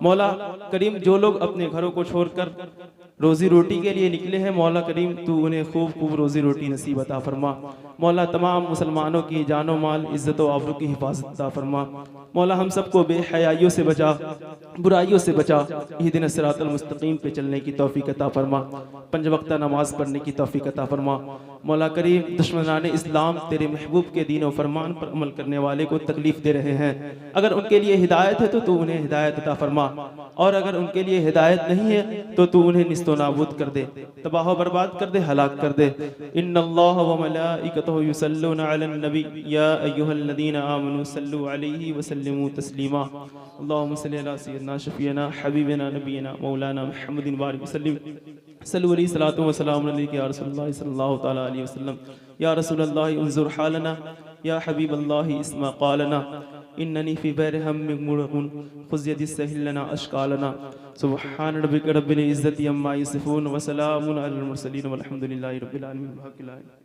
मौला करीम जो लोग अपने घरों को छोड़कर रोज़ी रोटी के लिए निकले हैं, मौला करीम तू उन्हें खूब खूब रोज़ी रोटी नसीब अता फरमा। मौला तमाम मुसलमानों की जानो माल इज़्ज़त व आबरू की हिफाजत अता फरमा। मौला हम सबको बेहयाइयों से बचा, बुराइयों से बचा, इहदिना सिरातल मुस्तकीम पे चलने की तौफीक अता फरमा, पंज वक्ता नमाज पढ़ने की तौफीक अता फरमा। मौला करीम दुश्मनान इस्लाम तेरे महबूब के दीन और फरमान पर अमल करने वाले को तकलीफ दे रहे हैं, अगर उनके लिए हिदायत है तो तू उन्हें हिदायत अता फरमा, और अगर उनके लिए हिदायत नहीं है तो तू उन्हें निस्तो नेस्तो नाबूद कर दे, तबाह बर्बाद कर दे, हलाक कर दे। इन्नल्लाह व मलाइकतहु युसल्लूना अलन नबी या अय्युहल्लज़ीना आमनू सल्लु अलैहि व सल्लिमू तस्लीमा। अल्लाहुम्मा सल्लि अला सय्यिदिना शफीना हबीबिना नबीना मौलाना मुहम्मदिन बारिक वसल्लिम सल्लु अलैहि सलातु व सलाम अलैका या रसूलल्लाह सल्लल्लाहु तआला अलैहि वसल्लम। या रसूलल्लाह उन्जुर हालना या हबीबल्लाह इस्मा क़ालना इन्ननी फ़ी बैरि हम्मिन मुग़रक़ुन ख़ुज़ यदी सहिल लना अश्क़ालना। सुब्हान रब्बिका रब्बिल इज़्ज़ति अम्मा यसिफ़ून व सलामुन अलल मुरसलीन वल्हम्दुलिल्लाहि रब्बिल आलमीन।